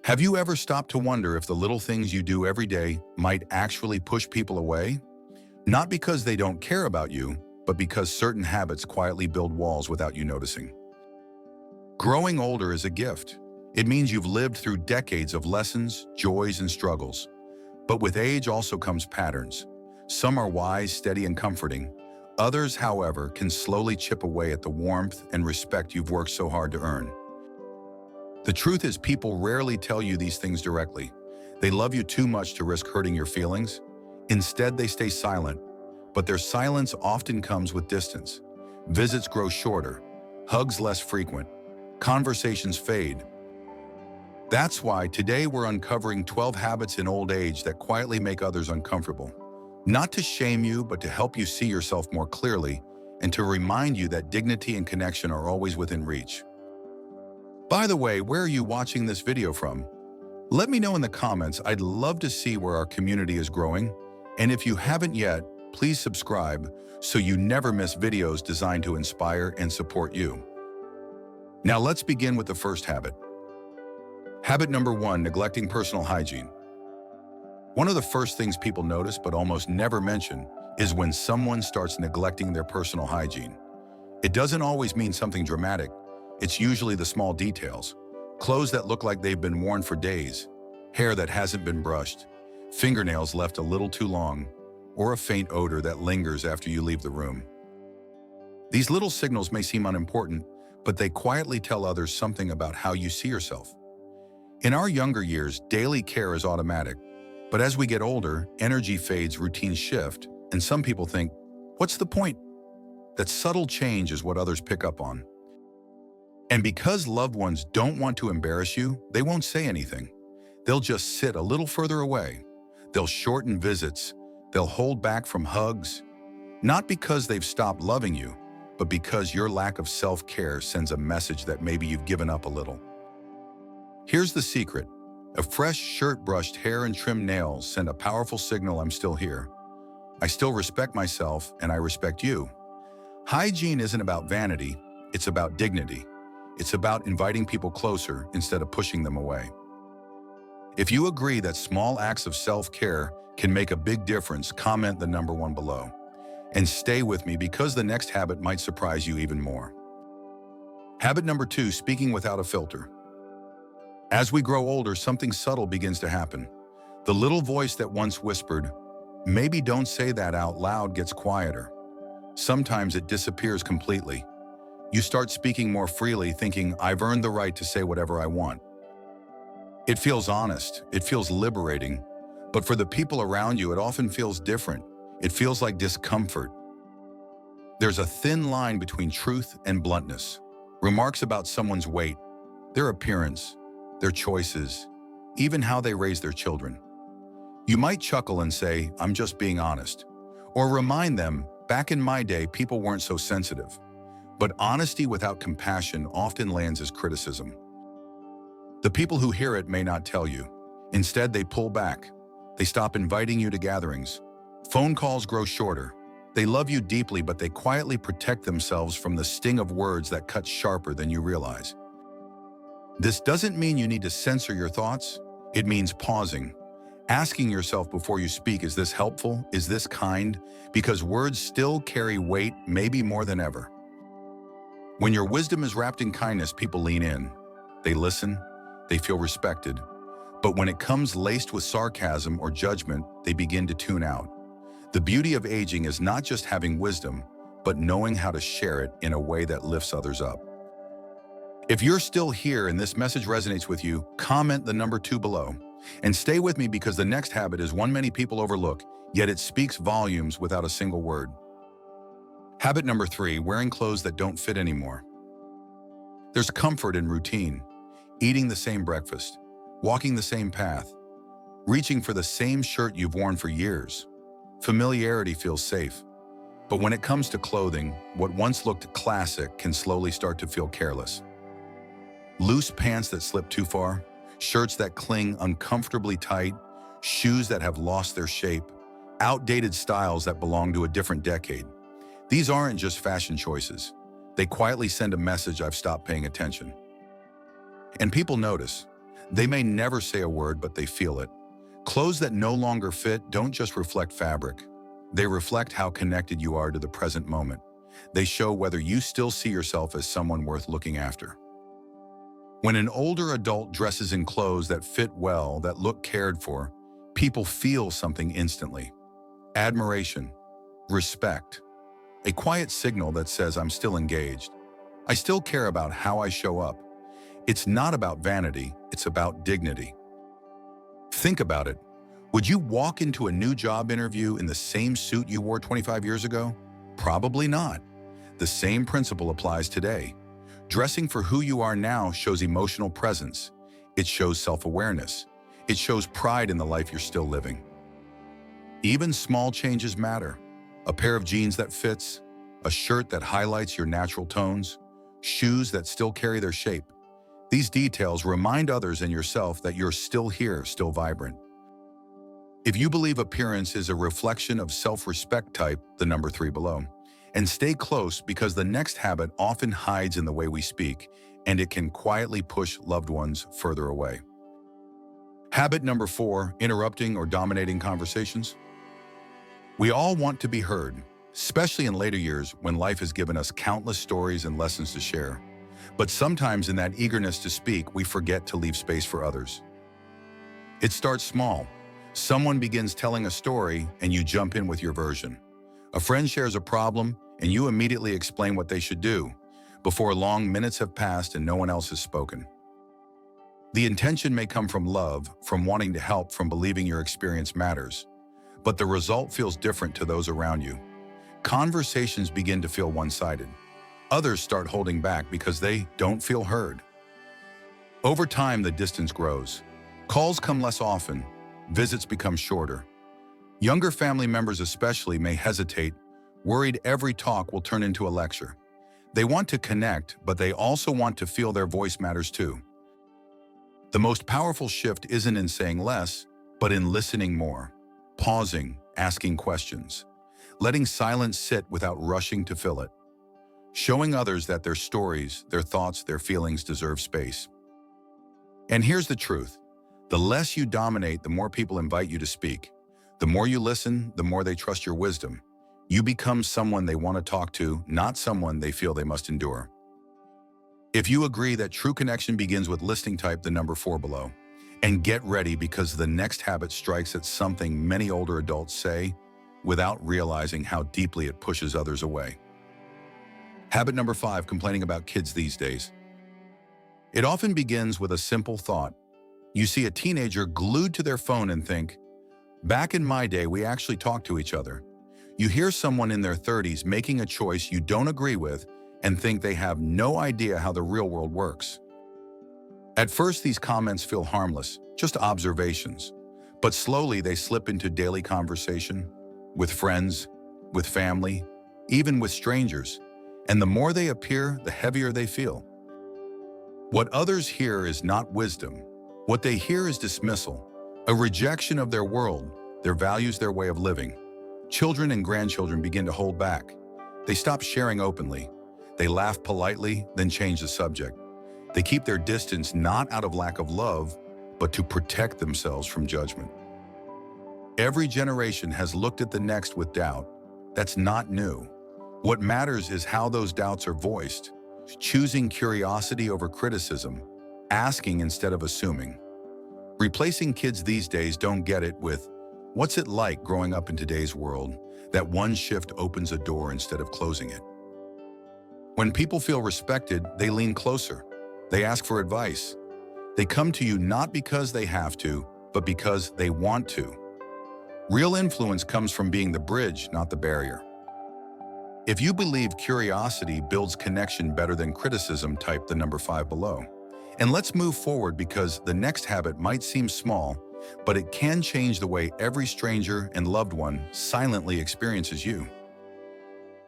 Have you ever stopped to wonder if the little things you do every day might actually push people away? Not because they don't care about you, but because certain habits quietly build walls without you noticing. Growing older is a gift. It means you've lived through decades of lessons, joys, and struggles. But with age also comes patterns. Some are wise, steady, and comforting. Others, however, can slowly chip away at the warmth and respect you've worked so hard to earn. The truth is, people rarely tell you these things directly. They love you too much to risk hurting your feelings. Instead, they stay silent, but their silence often comes with distance. Visits grow shorter, hugs less frequent, conversations fade. That's why today we're uncovering 12 habits in old age that quietly make others uncomfortable. Not to shame you, but to help you see yourself more clearly and to remind you that dignity and connection are always within reach. By the way, where are you watching this video from? Let me know in the comments. I'd love to see where our community is growing. And if you haven't yet, please subscribe so you never miss videos designed to inspire and support you. Now let's begin with the first habit. Habit number 1, neglecting personal hygiene. One of the first things people notice but almost never mention is when someone starts neglecting their personal hygiene. It doesn't always mean something dramatic. It's usually the small details. Clothes that look like they've been worn for days, hair that hasn't been brushed, fingernails left a little too long, or a faint odor that lingers after you leave the room. These little signals may seem unimportant, but they quietly tell others something about how you see yourself. In our younger years, daily care is automatic, but as we get older, energy fades, routines shift, and some people think, what's the point? That subtle change is what others pick up on. And because loved ones don't want to embarrass you, they won't say anything. They'll just sit a little further away. They'll shorten visits. They'll hold back from hugs. Not because they've stopped loving you, but because your lack of self-care sends a message that maybe you've given up a little. Here's the secret. A fresh shirt, brushed hair, and trimmed nails send a powerful signal: I'm still here. I still respect myself, and I respect you. Hygiene isn't about vanity, it's about dignity. It's about inviting people closer instead of pushing them away. If you agree that small acts of self-care can make a big difference, comment the number 1 below. And stay with me because the next habit might surprise you even more. Habit number 2, speaking without a filter. As we grow older, something subtle begins to happen. The little voice that once whispered, "Maybe don't say that out loud," gets quieter. Sometimes it disappears completely. You start speaking more freely, thinking, I've earned the right to say whatever I want. It feels honest, it feels liberating, but for the people around you, it often feels different. It feels like discomfort. There's a thin line between truth and bluntness. Remarks about someone's weight, their appearance, their choices, even how they raise their children. You might chuckle and say, I'm just being honest. Or remind them, back in my day, people weren't so sensitive. But honesty without compassion often lands as criticism. The people who hear it may not tell you. Instead, they pull back. They stop inviting you to gatherings. Phone calls grow shorter. They love you deeply, but they quietly protect themselves from the sting of words that cut sharper than you realize. This doesn't mean you need to censor your thoughts. It means pausing, asking yourself before you speak, is this helpful? Is this kind? Because words still carry weight, maybe more than ever. When your wisdom is wrapped in kindness, people lean in. They listen, they feel respected. But when it comes laced with sarcasm or judgment, they begin to tune out. The beauty of aging is not just having wisdom, but knowing how to share it in a way that lifts others up. If you're still here and this message resonates with you, comment the number 2 below. And stay with me because the next habit is one many people overlook, yet it speaks volumes without a single word. Habit number 3, wearing clothes that don't fit anymore. There's comfort in routine, eating the same breakfast, walking the same path, reaching for the same shirt you've worn for years. Familiarity feels safe. But when it comes to clothing, what once looked classic can slowly start to feel careless. Loose pants that slip too far, shirts that cling uncomfortably tight, shoes that have lost their shape, outdated styles that belong to a different decade. These aren't just fashion choices. They quietly send a message: I've stopped paying attention. And people notice. They may never say a word, but they feel it. Clothes that no longer fit don't just reflect fabric. They reflect how connected you are to the present moment. They show whether you still see yourself as someone worth looking after. When an older adult dresses in clothes that fit well, that look cared for, people feel something instantly. Admiration, respect, a quiet signal that says I'm still engaged. I still care about how I show up. It's not about vanity, it's about dignity. Think about it. Would you walk into a new job interview in the same suit you wore 25 years ago? Probably not. The same principle applies today. Dressing for who you are now shows emotional presence. It shows self-awareness. It shows pride in the life you're still living. Even small changes matter. A pair of jeans that fits, a shirt that highlights your natural tones, shoes that still carry their shape. These details remind others and yourself that you're still here, still vibrant. If you believe appearance is a reflection of self-respect, type the number 3 below. And stay close, because the next habit often hides in the way we speak, and it can quietly push loved ones further away. Habit number 4, interrupting or dominating conversations. We all want to be heard, especially in later years when life has given us countless stories and lessons to share. But sometimes in that eagerness to speak, we forget to leave space for others. It starts small. Someone begins telling a story and you jump in with your version. A friend shares a problem and you immediately explain what they should do. Before long, minutes have passed and no one else has spoken. The intention may come from love, from wanting to help, from believing your experience matters. But the result feels different to those around you. Conversations begin to feel one-sided. Others start holding back because they don't feel heard. Over time, the distance grows. Calls come less often. Visits become shorter. Younger family members especially may hesitate, worried every talk will turn into a lecture. They want to connect, but they also want to feel their voice matters too. The most powerful shift isn't in saying less, but in listening more, pausing, asking questions, letting silence sit without rushing to fill it, showing others that their stories, their thoughts, their feelings deserve space. And here's the truth. The less you dominate, the more people invite you to speak. The more you listen, the more they trust your wisdom. You become someone they want to talk to, not someone they feel they must endure. If you agree that true connection begins with listening, type the number 4 below. And get ready, because the next habit strikes at something many older adults say without realizing how deeply it pushes others away. Habit number 5, complaining about kids these days. It often begins with a simple thought. You see a teenager glued to their phone and think, back in my day, we actually talked to each other. You hear someone in their 30s making a choice you don't agree with and think they have no idea how the real world works. At first, these comments feel harmless, just observations. But slowly they slip into daily conversation, with friends, with family, even with strangers. And the more they appear, the heavier they feel. What others hear is not wisdom. What they hear is dismissal, a rejection of their world, their values, their way of living. Children and grandchildren begin to hold back. They stop sharing openly. They laugh politely, then change the subject. They keep their distance not out of lack of love, but to protect themselves from judgment. Every generation has looked at the next with doubt. That's not new. What matters is how those doubts are voiced, choosing curiosity over criticism, asking instead of assuming. Replacing kids these days don't get it with, what's it like growing up in today's world? That one shift opens a door instead of closing it. When people feel respected, they lean closer. They ask for advice. They come to you not because they have to, but because they want to. Real influence comes from being the bridge, not the barrier. If you believe curiosity builds connection better than criticism, type the number 5 below. And let's move forward, because the next habit might seem small, but it can change the way every stranger and loved one silently experiences you.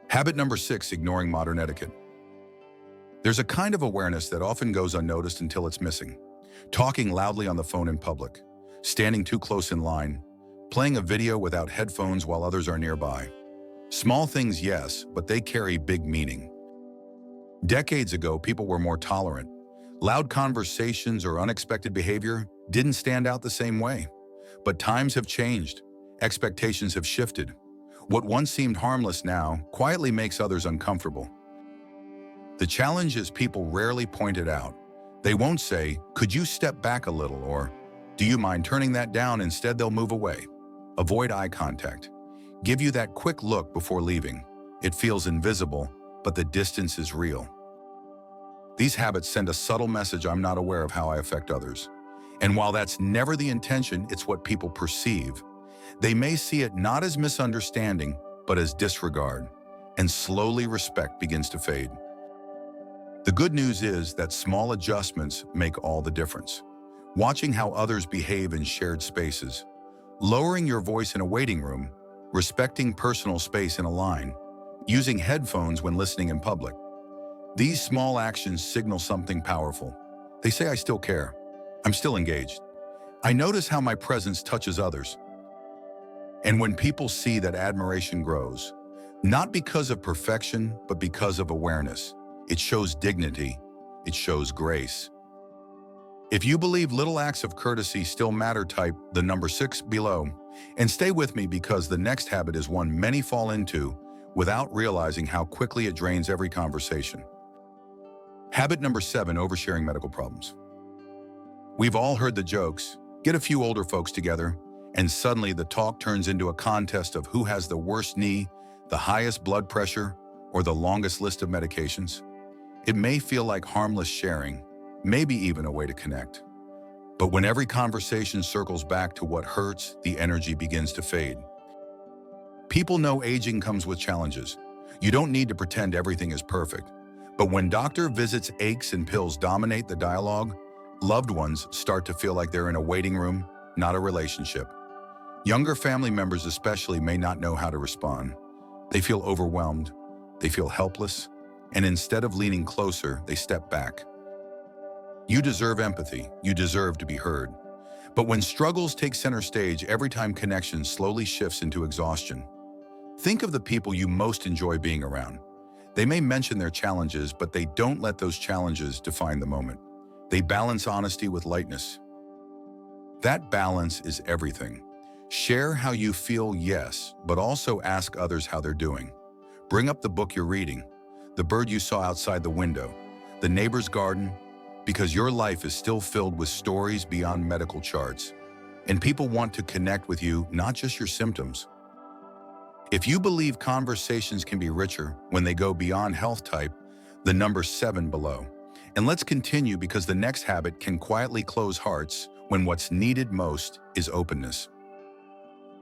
Habit number 6, ignoring modern etiquette. There's a kind of awareness that often goes unnoticed until it's missing. Talking loudly on the phone in public, standing too close in line, playing a video without headphones while others are nearby. Small things, yes, but they carry big meaning. Decades ago, people were more tolerant. Loud conversations or unexpected behavior didn't stand out the same way. But times have changed. Expectations have shifted. What once seemed harmless now quietly makes others uncomfortable. The challenge is people rarely point it out. They won't say, "Could you step back a little?" or "Do you mind turning that down?" Instead, they'll move away. Avoid eye contact. Give you that quick look before leaving. It feels invisible, but the distance is real. These habits send a subtle message: I'm not aware of how I affect others. And while that's never the intention, it's what people perceive. They may see it not as misunderstanding, but as disregard. And slowly respect begins to fade. The good news is that small adjustments make all the difference. Watching how others behave in shared spaces, lowering your voice in a waiting room, respecting personal space in a line, using headphones when listening in public. These small actions signal something powerful. They say, I still care. I'm still engaged. I notice how my presence touches others. And when people see that, admiration grows, not because of perfection, but because of awareness. It shows dignity. It shows grace. If you believe little acts of courtesy still matter, type the number 6 below. And stay with me, because the next habit is one many fall into without realizing how quickly it drains every conversation. Habit number 7, oversharing medical problems. We've all heard the jokes. Get a few older folks together, and suddenly the talk turns into a contest of who has the worst knee, the highest blood pressure, or the longest list of medications. It may feel like harmless sharing, maybe even a way to connect. But when every conversation circles back to what hurts, the energy begins to fade. People know aging comes with challenges. You don't need to pretend everything is perfect. But when doctor visits, aches, and pills dominate the dialogue, loved ones start to feel like they're in a waiting room, not a relationship. Younger family members especially may not know how to respond. They feel overwhelmed. They feel helpless. And instead of leaning closer, they step back. You deserve empathy. You deserve to be heard. But when struggles take center stage, every time connection slowly shifts into exhaustion. Think of the people you most enjoy being around. They may mention their challenges, but they don't let those challenges define the moment. They balance honesty with lightness. That balance is everything. Share how you feel, yes, but also ask others how they're doing. Bring up the book you're reading, the bird you saw outside the window, the neighbor's garden, because your life is still filled with stories beyond medical charts. And people want to connect with you, not just your symptoms. If you believe conversations can be richer when they go beyond health, type the number 7 below. And let's continue, because the next habit can quietly close hearts when what's needed most is openness.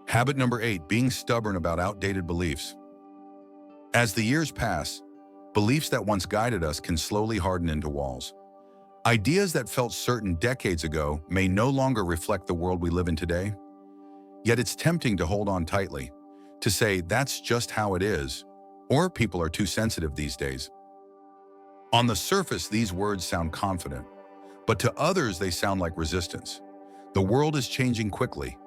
Habit number 8, being stubborn about outdated beliefs. As the years pass, beliefs that once guided us can slowly harden into walls. Ideas that felt certain decades ago may no longer reflect the world we live in today. Yet it's tempting to hold on tightly, to say that's just how it is, or people are too sensitive these days. On the surface, these words sound confident, but to others they sound like resistance. The world is changing quickly.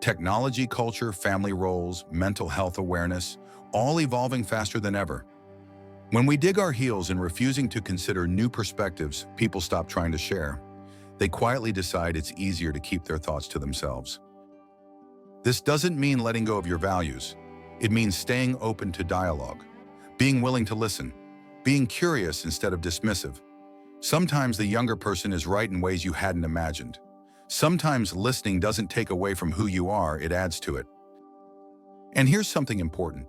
Technology, culture, family roles, mental health awareness, all evolving faster than ever. When we dig our heels in refusing to consider new perspectives, people stop trying to share. They quietly decide it's easier to keep their thoughts to themselves. This doesn't mean letting go of your values. It means staying open to dialogue, being willing to listen, being curious instead of dismissive. Sometimes the younger person is right in ways you hadn't imagined. Sometimes listening doesn't take away from who you are, it adds to it. And here's something important.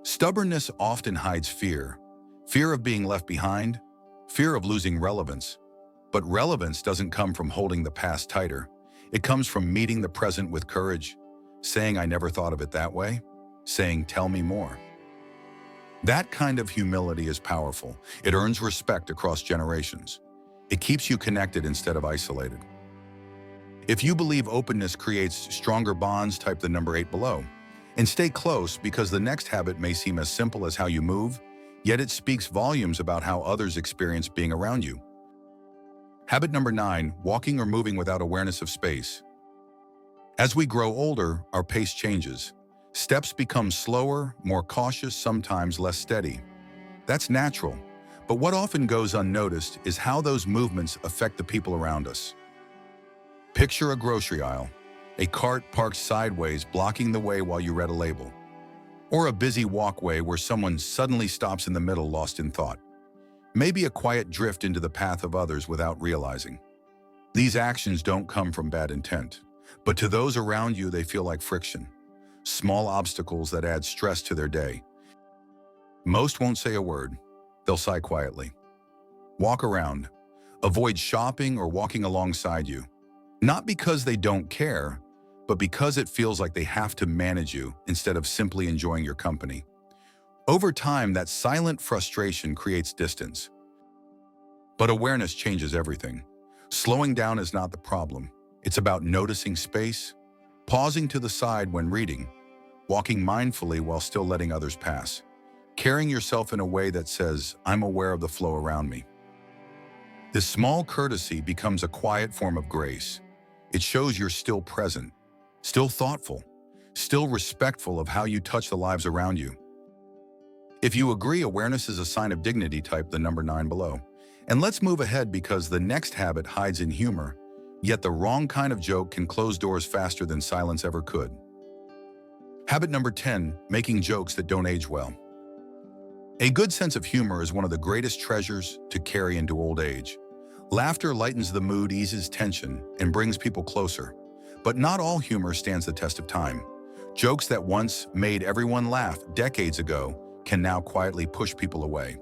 Stubbornness often hides fear. Fear of being left behind, fear of losing relevance. But relevance doesn't come from holding the past tighter. It comes from meeting the present with courage, saying, I never thought of it that way, saying, tell me more. That kind of humility is powerful. It earns respect across generations. It keeps you connected instead of isolated. If you believe openness creates stronger bonds, type the number 8 below. And stay close, because the next habit may seem as simple as how you move, yet it speaks volumes about how others experience being around you. Habit number 9, walking or moving without awareness of space. As we grow older, our pace changes. Steps become slower, more cautious, sometimes less steady. That's natural, But what often goes unnoticed is how those movements affect the people around us. Picture a grocery aisle, a cart parked sideways blocking the way while you read a label, or a busy walkway where someone suddenly stops in the middle lost in thought. Maybe a quiet drift into the path of others without realizing. These actions don't come from bad intent, but to those around you they feel like friction, small obstacles that add stress to their day. Most won't say a word. They'll sigh quietly. Walk around. Avoid shopping or walking alongside you. Not because they don't care, but because it feels like they have to manage you instead of simply enjoying your company. Over time, that silent frustration creates distance. But awareness changes everything. Slowing down is not the problem. It's about noticing space, pausing to the side when reading, walking mindfully while still letting others pass, carrying yourself in a way that says, "I'm aware of the flow around me." This small courtesy becomes a quiet form of grace. It shows you're still present, still thoughtful, still respectful of how you touch the lives around you. If you agree awareness is a sign of dignity, type the number 9 below. And let's move ahead because the next habit hides in humor, yet the wrong kind of joke can close doors faster than silence ever could. Habit number 10, making jokes that don't age well. A good sense of humor is one of the greatest treasures to carry into old age. Laughter lightens the mood, eases tension, and brings people closer. But not all humor stands the test of time. Jokes that once made everyone laugh decades ago can now quietly push people away.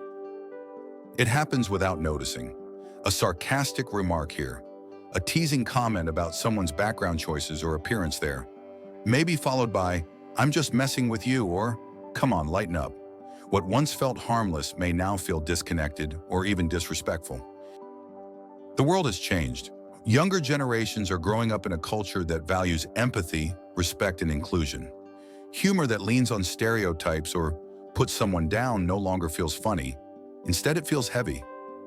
It happens without noticing. A sarcastic remark here, a teasing comment about someone's background choices or appearance there, maybe followed by, "I'm just messing with you," or "Come on, lighten up." What once felt harmless may now feel disconnected or even disrespectful. The world has changed. Younger generations are growing up in a culture that values empathy, respect, and inclusion. Humor that leans on stereotypes or puts someone down no longer feels funny. Instead, it feels heavy,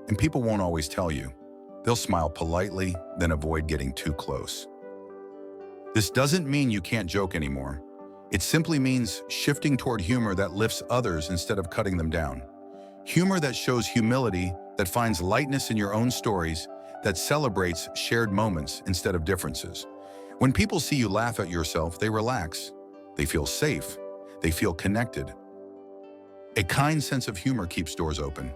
and people won't always tell you. They'll smile politely, then avoid getting too close. This doesn't mean you can't joke anymore. It simply means shifting toward humor that lifts others instead of cutting them down. Humor that shows humility, that finds lightness in your own stories, that celebrates shared moments instead of differences. When people see you laugh at yourself, they relax. They feel safe. They feel connected. A kind sense of humor keeps doors open.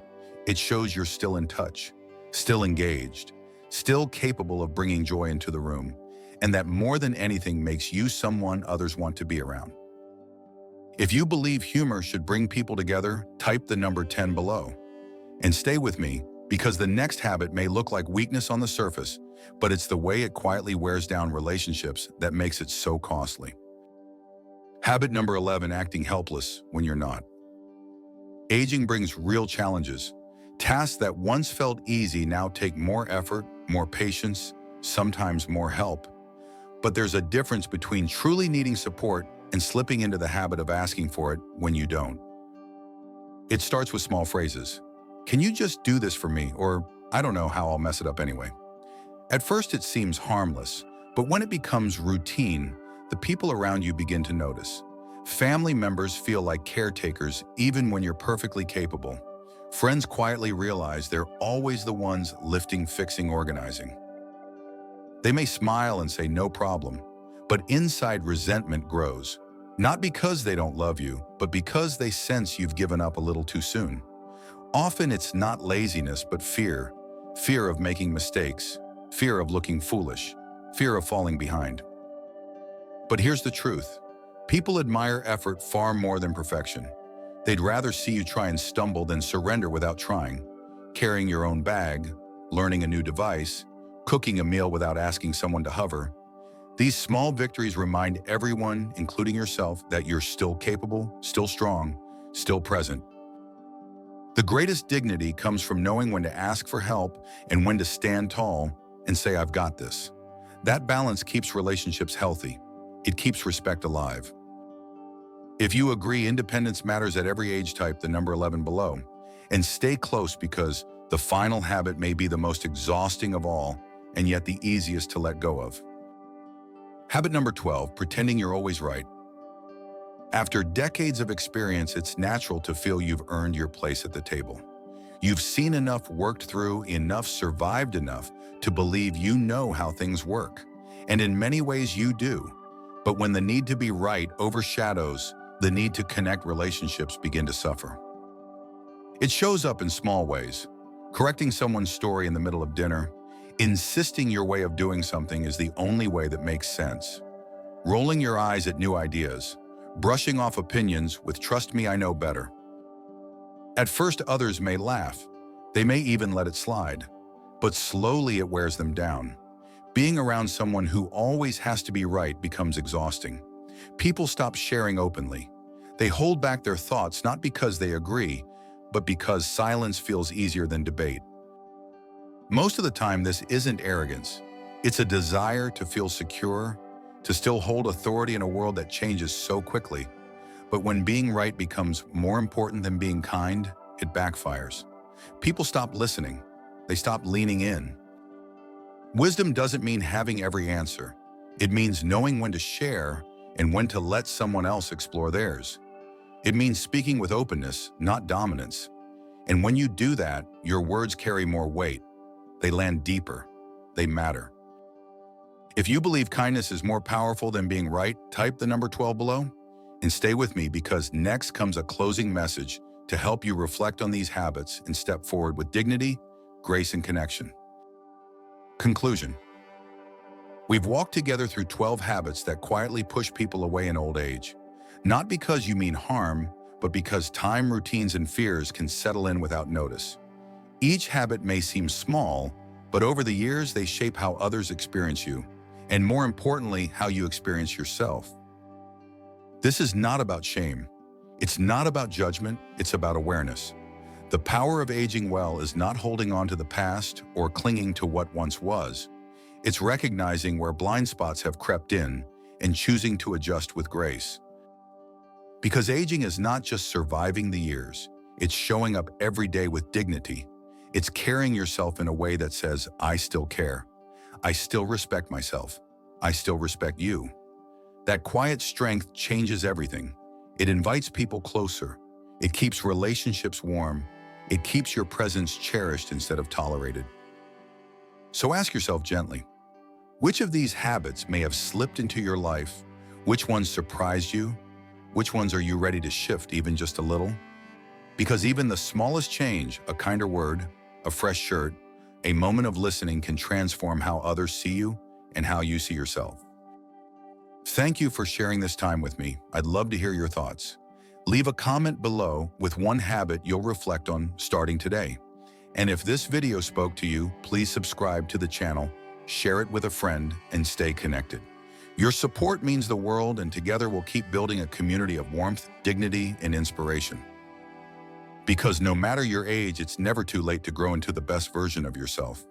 It shows you're still in touch, still engaged, still capable of bringing joy into the room, and that more than anything makes you someone others want to be around. If you believe humor should bring people together, type the number 10 below. And stay with me, because the next habit may look like weakness on the surface, but it's the way it quietly wears down relationships that makes it so costly. Habit number 11, acting helpless when you're not. Aging brings real challenges. Tasks that once felt easy now take more effort, more patience, sometimes more help. But there's a difference between truly needing support and slipping into the habit of asking for it when you don't. It starts with small phrases. "Can you just do this for me?" Or, "I don't know how I'll mess it up anyway." At first it seems harmless, but when it becomes routine, the people around you begin to notice. Family members feel like caretakers even when you're perfectly capable. Friends quietly realize they're always the ones lifting, fixing, organizing. They may smile and say no problem, but inside resentment grows. Not because they don't love you, but because they sense you've given up a little too soon. Often it's not laziness, but fear. Fear of making mistakes, fear of looking foolish, fear of falling behind. But here's the truth. People admire effort far more than perfection. They'd rather see you try and stumble than surrender without trying. Carrying your own bag, learning a new device, cooking a meal without asking someone to hover. These small victories remind everyone, including yourself, that you're still capable, still strong, still present. The greatest dignity comes from knowing when to ask for help and when to stand tall and say, "I've got this." That balance keeps relationships healthy. It keeps respect alive. If you agree independence matters at every age, type the number 11 below. And stay close because the final habit may be the most exhausting of all and yet the easiest to let go of. Habit number 12, pretending you're always right. After decades of experience, it's natural to feel you've earned your place at the table. You've seen enough, worked through enough, survived enough to believe you know how things work. And in many ways you do. But when the need to be right overshadows the need to connect, relationships begin to suffer. It shows up in small ways. Correcting someone's story in the middle of dinner, insisting your way of doing something is the only way that makes sense, rolling your eyes at new ideas, brushing off opinions with "trust me, I know better." At first, others may laugh. They may even let it slide. But slowly it wears them down. Being around someone who always has to be right becomes exhausting. People stop sharing openly. They hold back their thoughts not because they agree, but because silence feels easier than debate. Most of the time, this isn't arrogance. It's a desire to feel secure, to still hold authority in a world that changes so quickly. But when being right becomes more important than being kind, it backfires. People stop listening. They stop leaning in. Wisdom doesn't mean having every answer. It means knowing when to share and when to let someone else explore theirs. It means speaking with openness, not dominance. And when you do that, your words carry more weight. They land deeper. They matter. If you believe kindness is more powerful than being right, type the number 12 below. And stay with me, because next comes a closing message to help you reflect on these habits and step forward with dignity, grace, and connection. Conclusion. We've walked together through 12 habits that quietly push people away in old age. Not because you mean harm, but because time, routines, and fears can settle in without notice. Each habit may seem small, but over the years they shape how others experience you, and more importantly, how you experience yourself. This is not about shame. It's not about judgment, it's about awareness. The power of aging well is not holding on to the past or clinging to what once was. It's recognizing where blind spots have crept in and choosing to adjust with grace. Because aging is not just surviving the years, it's showing up every day with dignity. It's carrying yourself in a way that says, I still care. I still respect myself. I still respect you. That quiet strength changes everything. It invites people closer. It keeps relationships warm. It keeps your presence cherished instead of tolerated. So ask yourself gently, which of these habits may have slipped into your life? Which ones surprised you? Which ones are you ready to shift even just a little? Because even the smallest change, a kinder word, a fresh shirt, a moment of listening, can transform how others see you and how you see yourself. Thank you for sharing this time with me. I'd love to hear your thoughts. Leave a comment below with one habit you'll reflect on starting today. And if this video spoke to you, please subscribe to the channel, share it with a friend, and stay connected. Your support means the world, and together we'll keep building a community of warmth, dignity, and inspiration. Because no matter your age, it's never too late to grow into the best version of yourself.